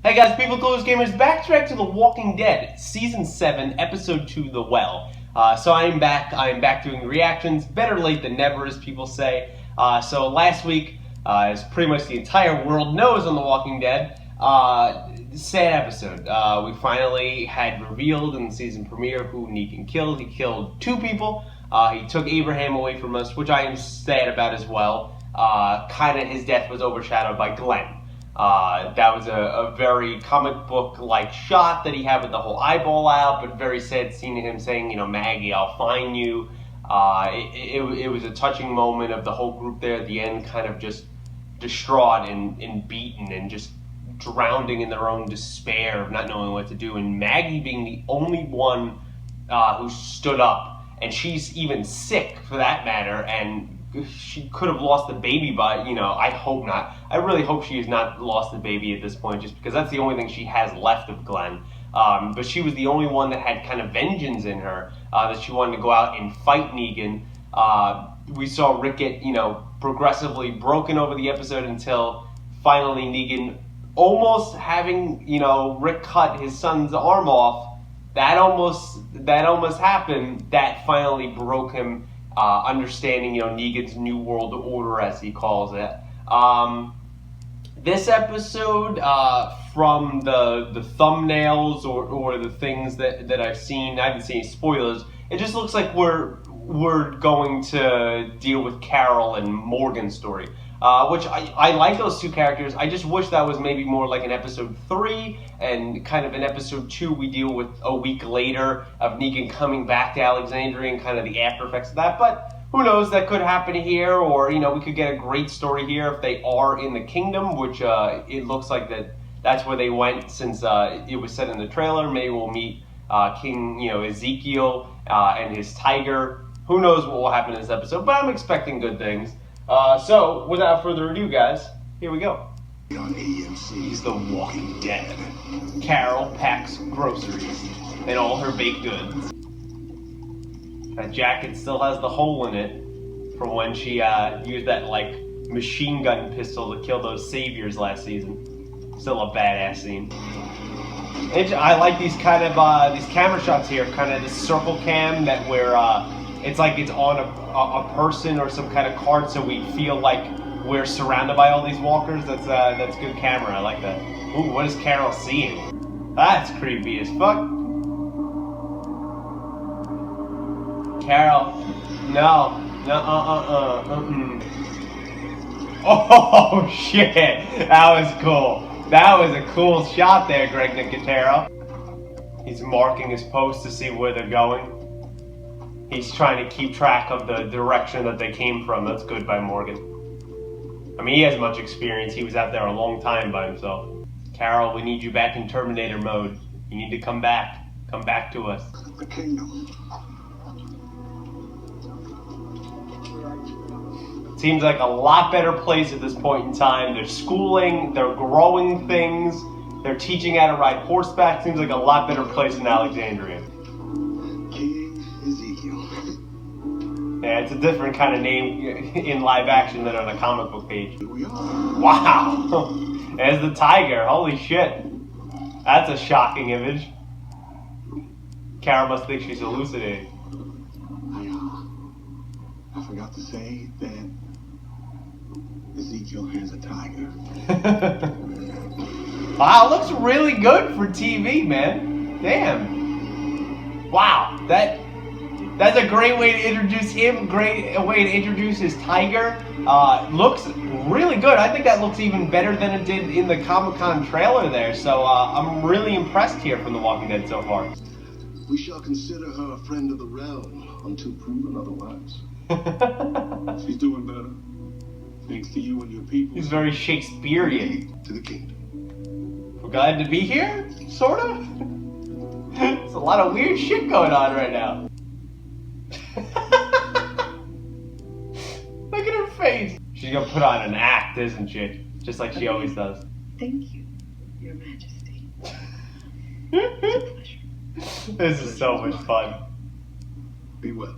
Hey guys, People Close Gamers, backtrack to The Walking Dead, Season 7, Episode 2, The Well. So I am back doing reactions, better late than never as people say. So last week, as pretty much the entire world knows on The Walking Dead, sad episode. We finally had revealed in the season premiere who Negan killed. He killed 2 people. He took Abraham away from us, which I am sad about as well. Kinda his death was overshadowed by Glenn. That was a very comic book-like shot that he had with the whole eyeball out, but very sad seeing him saying, you know, Maggie, I'll find you. It was a touching moment of the whole group there at the end, kind of just distraught and beaten and just drowning in their own despair of not knowing what to do. And Maggie being the only one who stood up, and she's even sick for that matter, and she could have lost the baby, but, you know, I hope not. I really hope she has not lost the baby at this point, just because that's the only thing she has left of Glenn. But she was the only one that had kind of vengeance in her, that she wanted to go out and fight Negan. We saw Rick get, you know, progressively broken over the episode until finally Negan almost having, you know, Rick cut his son's arm off. That almost happened. That finally broke him. Understanding, you know, Negan's New World Order, as he calls it. This episode, from the thumbnails or the things that I've seen, I haven't seen any spoilers. It just looks like we're going to deal with Carol and Morgan's story, which I like those 2 characters. I just wish that was maybe more like an episode 3 and kind of an episode 2 we deal with a week later of Negan coming back to Alexandria and kind of the after effects of that. But who knows, that could happen here, or, you know, we could get a great story here if they are in the kingdom, which it looks like that's where they went since it was said in the trailer. Maybe we'll meet King, you know, Ezekiel and his tiger. Who knows what will happen in this episode, but I'm expecting good things. So, without further ado, guys, here we go. On AMC. He's the Walking Dead. Carol packs groceries and all her baked goods. That jacket still has the hole in it from when she used that, like, machine gun pistol to kill those saviors last season. Still a badass scene. I like these kind of these camera shots here, kind of this circle cam that where it's like it's on a person or some kind of cart, so we feel like we're surrounded by all these walkers. That's good camera. I like that. Ooh, what is Carol seeing? That's creepy as fuck. Carol, no, Oh shit, that was cool. That was a cool shot there, Greg Nicotero. He's marking his post to see where they're going. He's trying to keep track of the direction that they came from. That's good by Morgan. I mean, he has much experience. He was out there a long time by himself. Carol, we need you back in Terminator mode. You need to come back. Come back to us. The kingdom. Seems like a lot better place at this point in time. They're schooling, they're growing things, they're teaching how to ride horseback. Seems like a lot better place in Alexandria. King Ezekiel. Yeah, it's a different kind of name in live action than on a comic book page. Here we are. Wow! There's the tiger. Holy shit. That's a shocking image. Kara must think she's hallucinating. I forgot to say that Ezekiel has a tiger. Wow, looks really good for TV, man. Damn. Wow, that's a great way to introduce him. Great way to introduce his tiger. Looks really good. I think that looks even better than it did in the Comic-Con trailer there. So I'm really impressed here from The Walking Dead so far. We shall consider her a friend of the realm until proven otherwise. She's doing better. Thanks to you and your people. He's very Shakespearean. To the kingdom. We're glad to be here, sort of. There's a lot of weird shit going on right now. Look at her face. She's gonna put on an act, isn't she? Just like she always does. Thank you, Your Majesty. This is so much fun. Be well.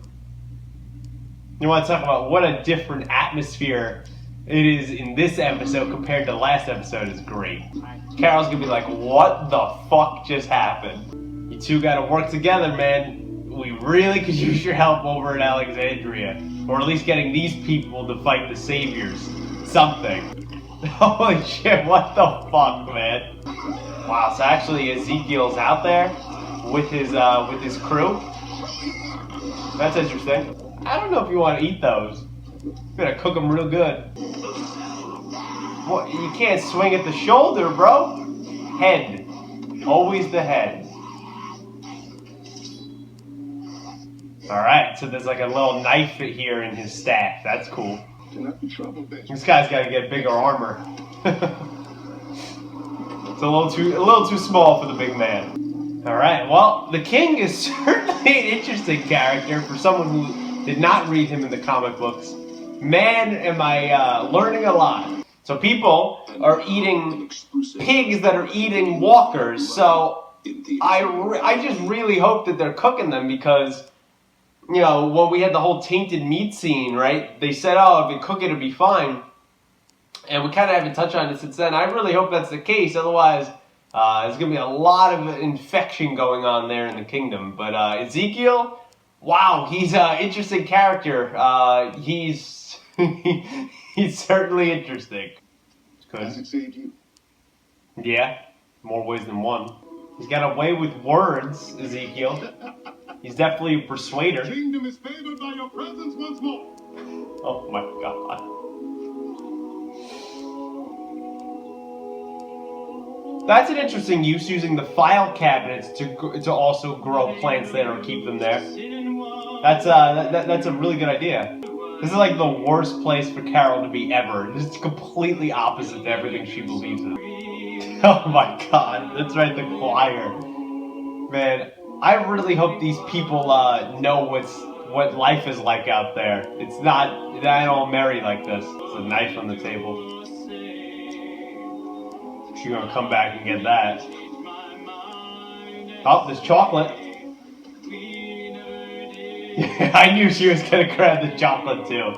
You want to talk about what a different atmosphere it is in this episode compared to last episode is great. Carol's gonna be like, what the fuck just happened? You two gotta work together, man. We really could use your help over in Alexandria. Or at least getting these people to fight the saviors. Something. Holy shit, what the fuck, man? Wow, so actually Ezekiel's out there with his crew. That's interesting. I don't know if you want to eat those. You better cook them real good. What? You can't swing at the shoulder, bro. Head. Always the head. Alright, so there's like a little knife here in his staff. That's cool. This guy's got to get bigger armor. It's a little too small for the big man. Alright, well, the king is certainly an interesting character for someone who did not read him in the comic books. Man, am I learning a lot. So people are eating pigs that are eating walkers, so I just really hope that they're cooking them because, you know, when we had the whole tainted meat scene, right, they said, oh, if you cook it, it'll be fine. And we kind of haven't touched on it since then. I really hope that's the case, otherwise there's going to be a lot of infection going on there in the kingdom. But Ezekiel, wow, he's an interesting character. He's he's certainly interesting. Has it saved you? Yeah, more ways than one. He's got a way with words, Ezekiel. He's definitely a persuader. The kingdom is favored by your presence once more. Oh my god. That's an interesting use, using the file cabinets to also grow plants there or keep them there. That's a really good idea. This is like the worst place for Carol to be ever. This is completely opposite to everything she believes in. Oh my god, that's right, the choir. Man, I really hope these people know what life is like out there. It's not all merry like this. It's a knife on the table. She's gonna come back and get that. Oh, there's chocolate. I knew she was gonna grab the chocolate too.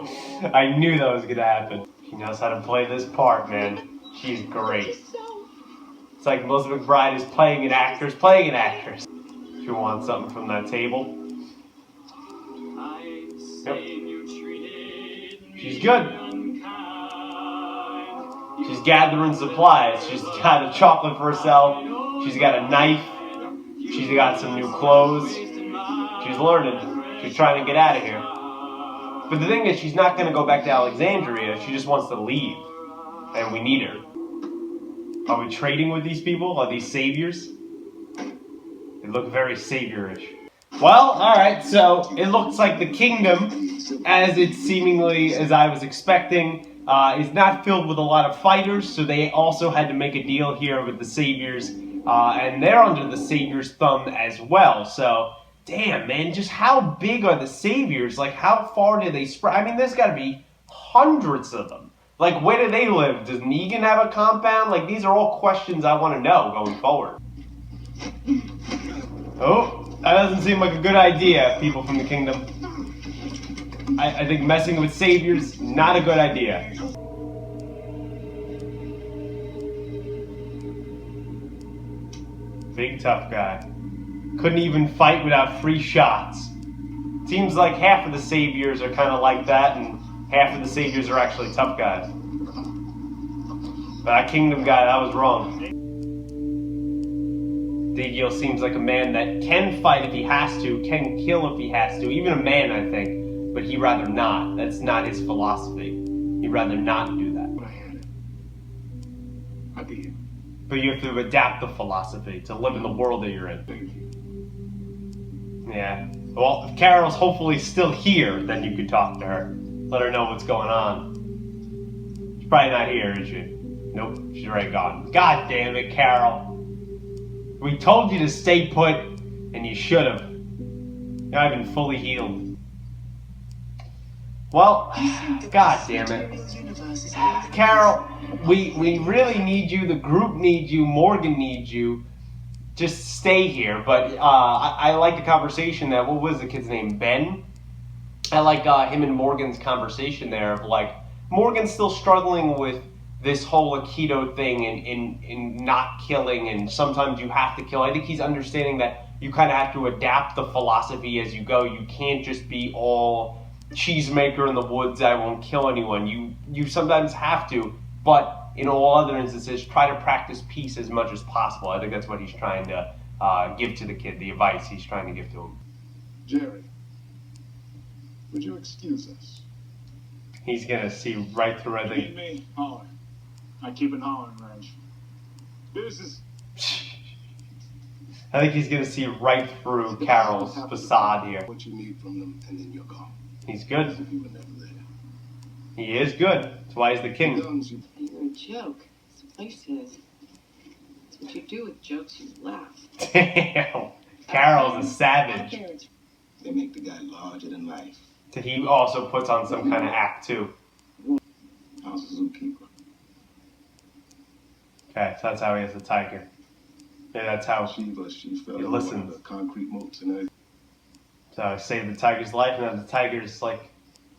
I knew that was gonna happen. She knows how to play this part, man. She's great. It's like Melissa McBride is playing an actress playing an actress. She wants something from that table. Yep. She's good. She's gathering supplies. She's got a chocolate for herself. She's got a knife. She's got some new clothes. She's learning. She's trying to get out of here. But the thing is, she's not going to go back to Alexandria. She just wants to leave. And we need her. Are we trading with these people? Are these saviors? They look very saviorish. Well, alright, so it looks like the kingdom, as it's seemingly, as I was expecting, is not filled with a lot of fighters, so they also had to make a deal here with the saviors, and they're under the saviors' thumb as well. So, damn, man, just how big are the saviors? Like, how far do they spread? I mean, there's got to be hundreds of them. Like, where do they live? Does Negan have a compound? Like, these are all questions I want to know going forward. Oh, that doesn't seem like a good idea, people from the kingdom. I think messing with saviors, not a good idea. Big tough guy. Couldn't even fight without free shots. Seems like half of the saviors are kind of like that, and half of the saviors are actually tough guys. But that kingdom guy, that was wrong. Ezekiel seems like a man that can fight if he has to, can kill if he has to. Even a man, I think. But he'd rather not. That's not his philosophy. He'd rather not do that. I had it. I did. But you have to adapt the philosophy to live in the world that you're in. Thank you. Yeah. Well, if Carol's hopefully still here, then you could talk to her. Let her know what's going on. She's probably not here, is she? Nope, she's already gone. God damn it, Carol. We told you to stay put, and you should have. Now I've been fully healed. Well, god damn it. Carol, we really need you, the group needs you, Morgan needs you. Just stay here. But I like the conversation that, what was the kid's name, Ben? I like him and Morgan's conversation there of like, Morgan's still struggling with this whole Aikido thing and not killing, and sometimes you have to kill. I think he's understanding that you kind of have to adapt the philosophy as you go. You can't just be all cheesemaker in the woods, I won't kill anyone. You sometimes have to, but in all other instances, try to practice peace as much as possible. I think that's what he's trying to give to the kid, the advice he's trying to give to him. Jerry, would you excuse us? He's going to see right through, I think. Me, Holler. I keep an eye on range. This is... I think he's going to see right through Carol's facade here. What you need from them, and then you're gone. He's good. As if you were never there. He is good. That's why he's the king. You're a joke. This place is. It's what you do with jokes, you laugh. Damn. Carol's a savage. They make the guy larger than life. So he also puts on some kind of act too. I was a zookeeper. Okay, so that's how he has the tiger. Yeah, that's how She fell he in listens. one of the concrete moats and everything. So he saved the tiger's life, and now the tiger's like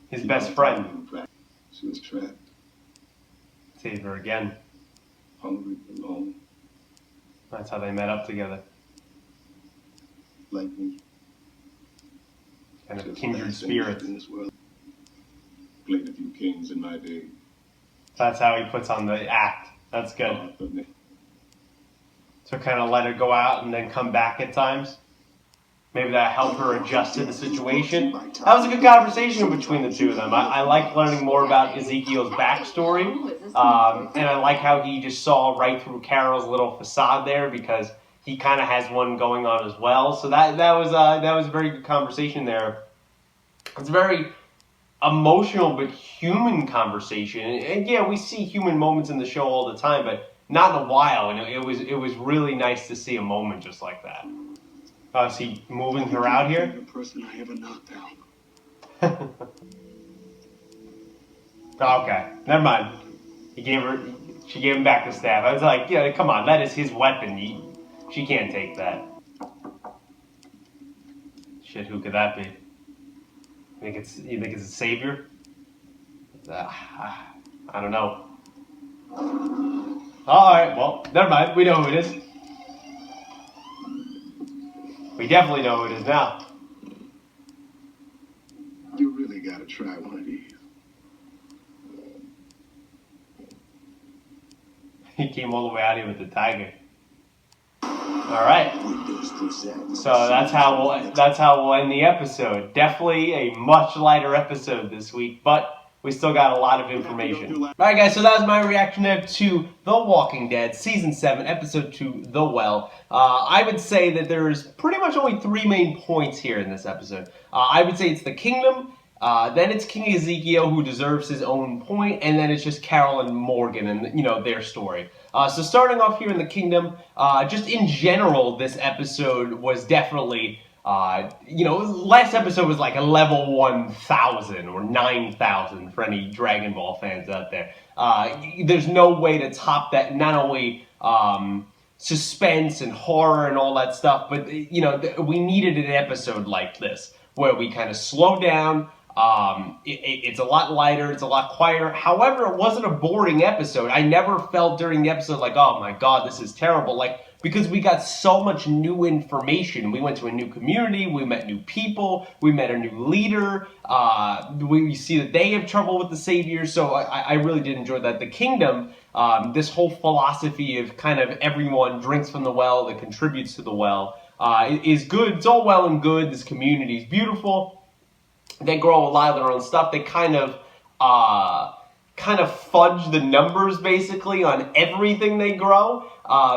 his best friend. She was trapped, Save her again. hungry, alone, That's how they met up together. like me. Kind of Just kindred last thing spirits. in this world. Played a few kings in my day. That's how he puts on the act. That's good. Hard for me. So kind of let her go out and then come back at times. Maybe that helped her adjust to the situation. That was a good conversation between the two of them. I like learning more about Ezekiel's backstory. And I like how he just saw right through Carol's little facade there, because he kind of has one going on as well. So that was a very good conversation there. It's a very emotional but human conversation. And yeah, we see human moments in the show all the time, but not in a while. And it was really nice to see a moment just like that. Is he moving her out here? The person I ever knocked out. Okay, never mind. She gave him back the staff. I was like, yeah, come on, that is his weapon. She can't take that. Shit, who could that be? You think it's a savior? I don't know. Alright, well, never mind. We know who it is. We definitely know who it is now. You really gotta try one of these. He came all the way out here with the tiger. All right. So that's how we'll end the episode. Definitely a much lighter episode this week, but we still got a lot of information. All right, guys. So that was my reaction to The Walking Dead Season 7, Episode 2, The Well. I would say that there's pretty much only 3 main points here in this episode. I would say it's the kingdom. Then it's King Ezekiel, who deserves his own point, and then it's just Carol and Morgan and, their story. So starting off here in the kingdom, just in general, this episode was definitely, last episode was like a level 1,000 or 9,000 for any Dragon Ball fans out there. There's no way to top that, not only suspense and horror and all that stuff, but, we needed an episode like this, where we kind of slow down. It's a lot lighter, it's a lot quieter. However, it wasn't a boring episode. I never felt during the episode like, oh my god, this is terrible. Because we got so much new information. We went to a new community, we met new people, we met a new leader. We see that they have trouble with the saviors, so I really did enjoy that. The kingdom, this whole philosophy of kind of everyone drinks from the well that contributes to the well, is good. It's all well and good. This community is beautiful. They grow a lot of their own stuff. They kind of fudge the numbers basically on everything they grow,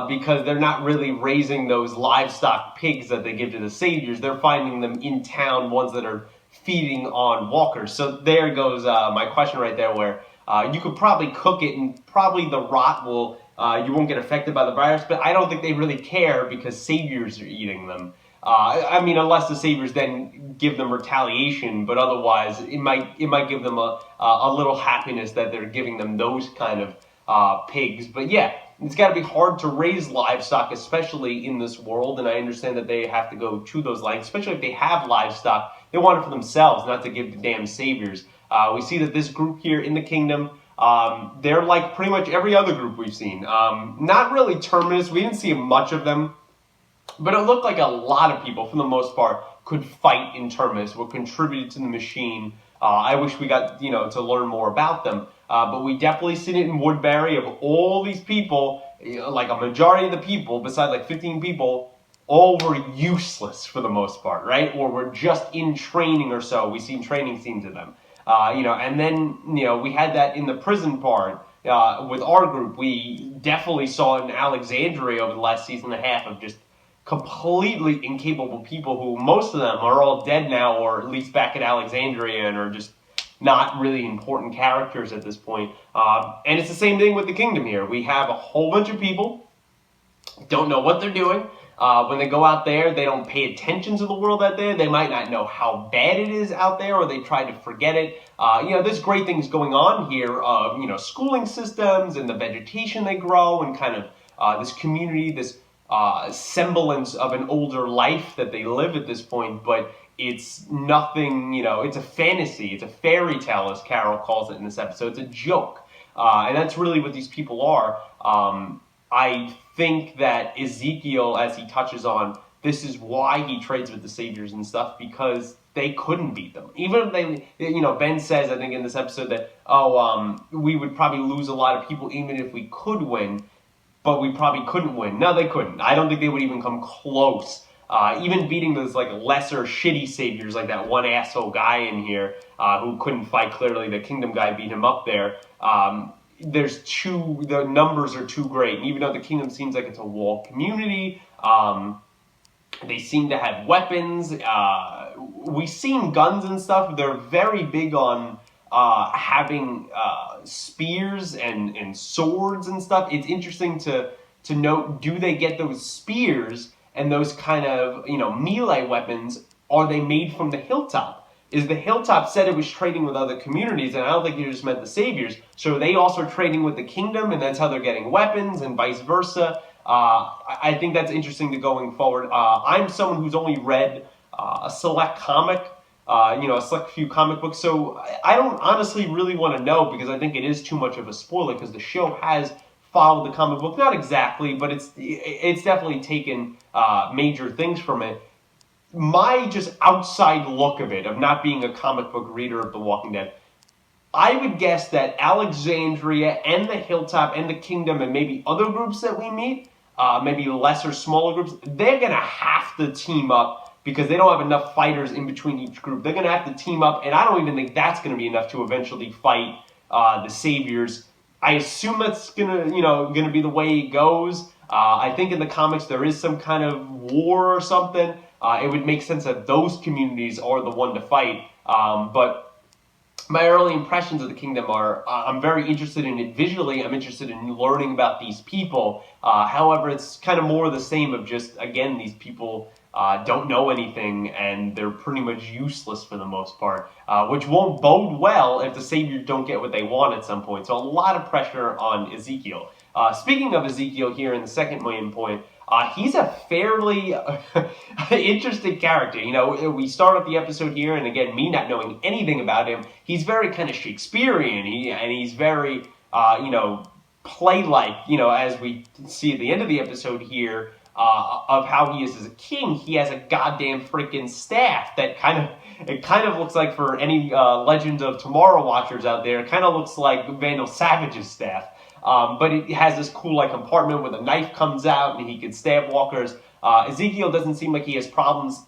because they're not really raising those livestock pigs that they give to the saviors. They're finding them in town, ones that are feeding on walkers. So there goes my question right there, where you could probably cook it and probably the rot will, you won't get affected by the virus, but I don't think they really care because saviors are eating them. Unless the saviors then give them retaliation, but otherwise it might give them a little happiness that they're giving them those kind of pigs. But yeah, it's got to be hard to raise livestock, especially in this world, and I understand that they have to go to those lengths, especially if they have livestock. They want it for themselves, not to give to damn saviors. We see that this group here in the kingdom, they're like pretty much every other group we've seen. Not really Terminus. We didn't see much of them. But it looked like a lot of people, for the most part, could fight in Terminus, were contributed to the machine. I wish we got, to learn more about them. But we definitely seen it in Woodbury. Of all these people, like a majority of the people, besides like 15 people, all were useless for the most part, right? Or were just in training or so. We seen training scenes of them. And then, we had that in the prison part. With our group, we definitely saw in Alexandria over the last season and a half of just completely incapable people who, most of them are all dead now, or at least back at Alexandria, and are just not really important characters at this point. And it's the same thing with the kingdom here. We have a whole bunch of people, don't know what they're doing. When they go out there, they don't pay attention to the world out there. They might not know how bad it is out there, or they try to forget it. There's great things going on here of, schooling systems and the vegetation they grow, and kind of this community, this semblance of an older life that they live at this point, but it's nothing, it's a fantasy, it's a fairy tale, as Carol calls it in this episode. It's a joke. And that's really what these people are. I think that Ezekiel, as he touches on, this is why he trades with the Saviors and stuff, because they couldn't beat them. Even if they, Ben says, I think in this episode that, we would probably lose a lot of people even if we could win, but we probably couldn't win. No, they couldn't. I don't think they would even come close. Even beating those like lesser shitty Saviors, like that one asshole guy in here who couldn't fight clearly. The Kingdom guy beat him up there. The numbers are too great. And even though the Kingdom seems like it's a walled community, they seem to have weapons. We've seen guns and stuff. They're very big on having spears and swords and stuff. It's interesting to note, do they get those spears and those kind of, melee weapons, are they made from the Hilltop? Is the Hilltop said it was trading with other communities, and I don't think it just meant the Saviors, so are they also trading with the Kingdom, and that's how they're getting weapons, and vice versa? I think that's interesting to going forward. I'm someone who's only read a select comic, a select few comic books, so I don't honestly really want to know, because I think it is too much of a spoiler, because the show has followed the comic book, not exactly, but it's definitely taken major things from it. My just outside look of it, of not being a comic book reader of The Walking Dead, I would guess that Alexandria and the Hilltop and the Kingdom and maybe other groups that we meet, maybe lesser, smaller groups, they're going to have to team up because they don't have enough fighters in between each group. They're going to have to team up, and I don't even think that's going to be enough to eventually fight the Saviors. I assume that's going to be the way it goes. I think in the comics there is some kind of war or something. It would make sense that those communities are the one to fight. But my early impressions of the Kingdom are, I'm very interested in it visually. I'm interested in learning about these people. However, it's kind of more of the same of just, again, these people don't know anything and they're pretty much useless for the most part, which won't bode well if the Saviors don't get what they want at some point. So a lot of pressure on Ezekiel. Speaking of Ezekiel here in the second main point, he's a fairly interesting character. We start off the episode here, and again, me not knowing anything about him, he's very kind of Shakespearean, and he's very, play-like, as we see at the end of the episode here, of how he is as a king. He has a goddamn freaking staff that it kind of looks like, for any Legends of Tomorrow watchers out there, it kind of looks like Vandal Savage's staff. But it has this cool compartment where the knife comes out and he can stab walkers. Ezekiel doesn't seem like he has problems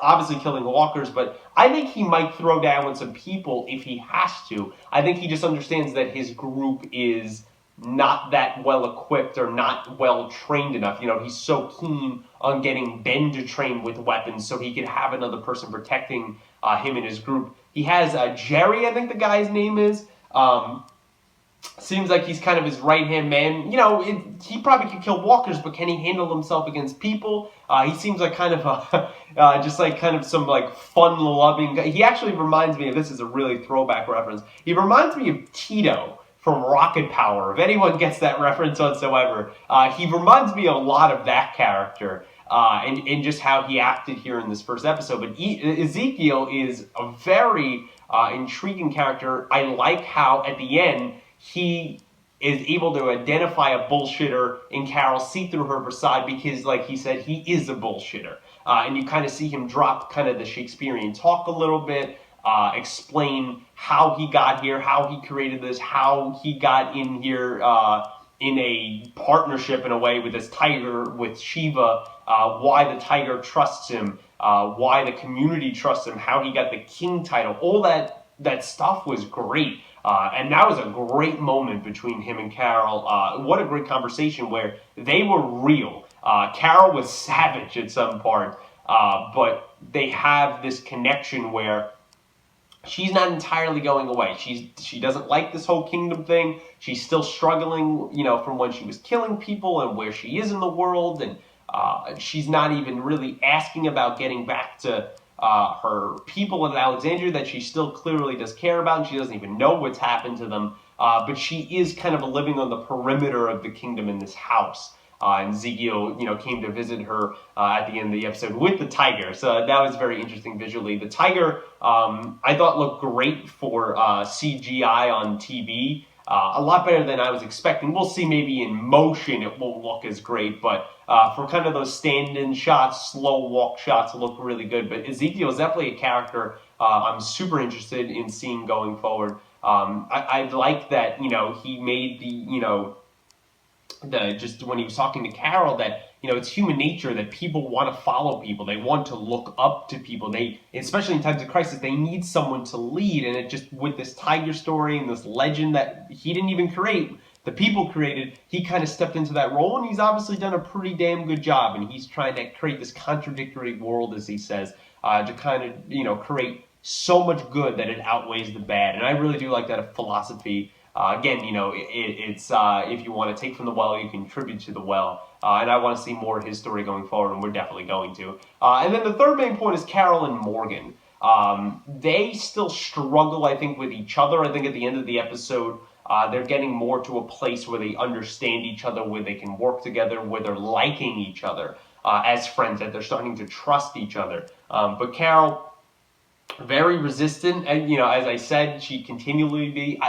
obviously killing walkers, but I think he might throw down with some people if he has to. I think he just understands that his group is not that well equipped or not well trained enough. He's so keen on getting Ben to train with weapons so he can have another person protecting him and his group. He has Jerry, I think the guy's name is. Seems like he's kind of his right-hand man. He probably could kill walkers, but can he handle himself against people? He seems like kind of some fun-loving guy. He actually reminds me of, this is a really throwback reference, he reminds me of Tito from Rocket Power, if anyone gets that reference whatsoever. He reminds me a lot of that character, and just how he acted here in this first episode. But Ezekiel is a very intriguing character. I like how at the end he is able to identify a bullshitter in Carol, see through her facade, because, like he said, he is a bullshitter. And you kind of see him drop kind of the Shakespearean talk a little bit, explain how he got here, how he created this, how he got in here in a partnership in a way with this tiger, with Shiva, why the tiger trusts him, why the community trusts him, how he got the king title. All that stuff was great. And that was a great moment between him and Carol. What a great conversation where they were real. Carol was savage at some part, but they have this connection where she's not entirely going away. She doesn't like this whole kingdom thing. She's still struggling, from when she was killing people and where she is in the world. And she's not even really asking about getting back to her people in Alexandria that she still clearly does care about, and she doesn't even know what's happened to them. But she is kind of living on the perimeter of the kingdom in this house. And Ezekiel, came to visit her at the end of the episode with the tiger. So that was very interesting visually. The tiger, I thought looked great for CGI on TV. A lot better than I was expecting. We'll see, maybe in motion it won't look as great, but for kind of those stand-in shots, slow walk shots, it look really good. But Ezekiel is definitely a character I'm super interested in seeing going forward. I like that, he made just when he was talking to Carol, that it's human nature that people want to follow people, they want to look up to people, they, especially in times of crisis, they need someone to lead. And it just, with this tiger story and this legend that he didn't even create, the people created, he kind of stepped into that role, and he's obviously done a pretty damn good job. And he's trying to create this contradictory world, as he says, to kind of create so much good that it outweighs the bad. And I really do like that philosophy. Again, it's if you want to take from the well, you contribute to the well. And I want to see more of his story going forward, and we're definitely going to. And then the third main point is Carol and Morgan. They still struggle, I think, with each other. I think at the end of the episode, they're getting more to a place where they understand each other, where they can work together, where they're liking each other as friends, that they're starting to trust each other. But Carol, very resistant, and as I said, she continually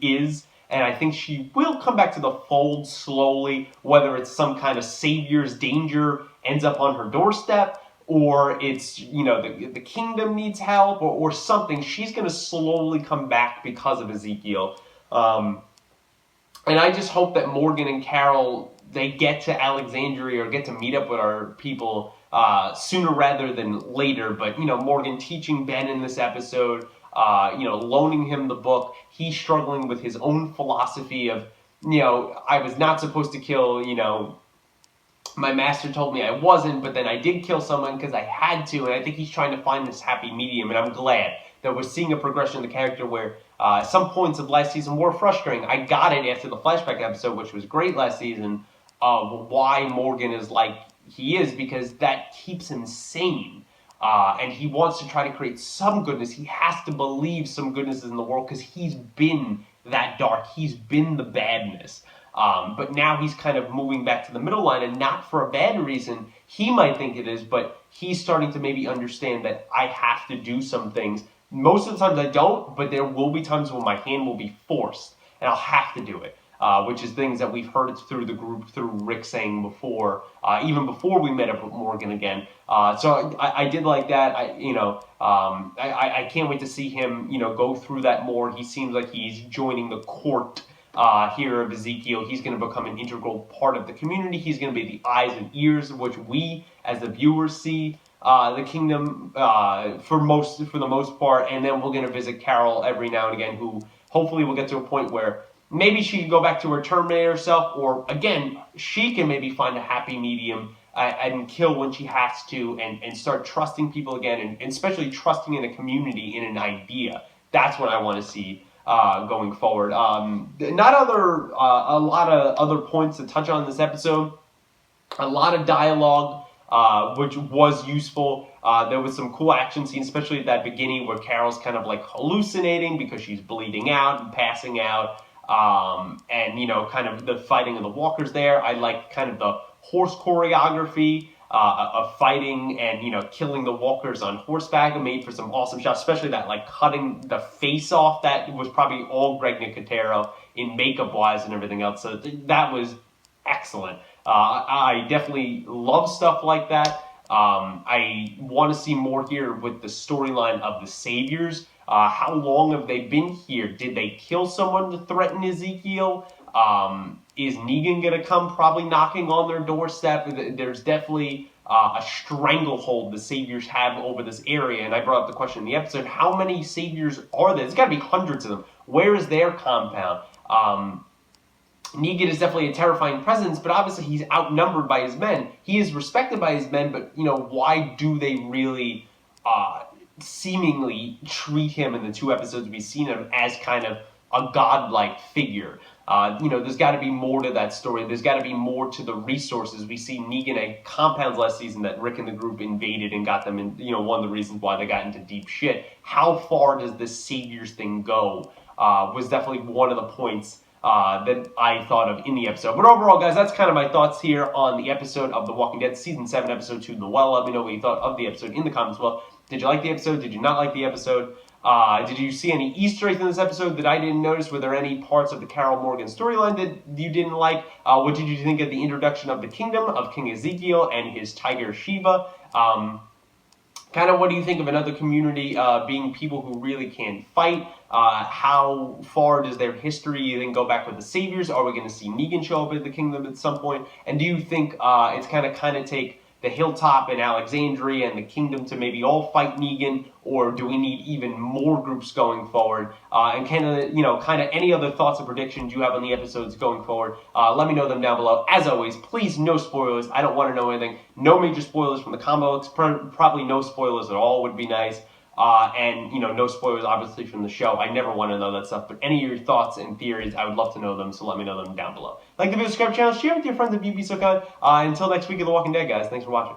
is, and I think she will come back to the fold slowly, whether it's some kind of savior's danger ends up on her doorstep, or it's the kingdom needs help, or something. She's going to slowly come back because of Ezekiel, and I just hope that Morgan and Carol, they get to Alexandria or get to meet up with our people sooner rather than later. But Morgan teaching Ben in this episode, loaning him the book, he's struggling with his own philosophy of I was not supposed to kill, my master told me I wasn't, but then I did kill someone because I had to. And I think he's trying to find this happy medium, and I'm glad that we're seeing a progression in the character where some points of last season were frustrating. I got it after the flashback episode, which was great last season, of why Morgan is like he is, because that keeps him sane. And he wants to try to create some goodness. He has to believe some goodness is in the world because he's been that dark. He's been the badness. But now he's kind of moving back to the middle line, and not for a bad reason. He might think it is, but he's starting to maybe understand that I have to do some things. Most of the times I don't, but there will be times when my hand will be forced, and I'll have to do it. Which is things that we've heard through the group, through Rick saying before, even before we met up with Morgan again. So I did like that. I can't wait to see him, go through that more. He seems like he's joining the court here of Ezekiel. He's going to become an integral part of the community. He's going to be the eyes and ears of which we, as the viewers, see the kingdom for the most part. And then we're going to visit Carol every now and again, who hopefully will get to a point where maybe she can go back to her Terminator self, or again, she can maybe find a happy medium and kill when she has to, and start trusting people again, and especially trusting in a community, in an idea. That's what I want to see going forward. A lot of other points to touch on in this episode. A lot of dialogue, which was useful. There was some cool action scenes, especially at that beginning where Carol's kind of like hallucinating because she's bleeding out and passing out. And kind of the fighting of the walkers there. I like kind of the horse choreography. of fighting and, you know, killing the walkers on horseback. It made for some awesome shots, especially that, like, cutting the face off. That was probably all Greg Nicotero in makeup-wise and everything else. So that was excellent. I definitely love stuff like that. I want to see more here with the storyline of the Saviors. How long have they been here? Did they kill someone to threaten Ezekiel? Is Negan going to come probably knocking on their doorstep? There's definitely a stranglehold the Saviors have over this area. And I brought up the question in the episode, how many Saviors are there? There's got to be hundreds of them. Where is their compound? Negan is definitely a terrifying presence, but obviously he's outnumbered by his men. He is respected by his men, but, you know, why do they really seemingly treat him in the 2 episodes we've seen him as kind of a godlike figure? You know, there's got to be more to that story. There's got to be more to the resources. We see Negan at compounds last season that Rick and the group invaded and got them in, you know, one of the reasons why they got into deep shit. How far does this Saviors thing go? Was definitely one of the points that I thought of in the episode. But overall, guys, that's kind of my thoughts here on the episode of The Walking Dead, Season 7, Episode 2, The Well. Let me know what you thought of the episode in the comments below. Did you like the episode? Did you not like the episode? Did you see any Easter eggs in this episode that I didn't notice? Were there any parts of the Carol Morgan storyline that you didn't like? What did you think of the introduction of the kingdom, of King Ezekiel and his tiger Shiva? Kind of what do you think of another community being people who really can fight? How far does their history then go back with the Saviors? Are we going to see Negan show up at the kingdom at some point? And do you think it's kind of take the Hilltop and Alexandria and the kingdom to maybe all fight Negan, or do we need even more groups going forward? And kind of any other thoughts or predictions you have on the episodes going forward, let me know them down below. As always, please, no spoilers. I don't want to know anything. No major spoilers from the comic books. Probably no spoilers at all would be nice. And, you know, no spoilers, obviously, from the show. I never want to know that stuff. But any of your thoughts and theories, I would love to know them, so let me know them down below. Like the video, subscribe channel, share with your friends if you'd be so kind. Until next week of The Walking Dead, guys. Thanks for watching.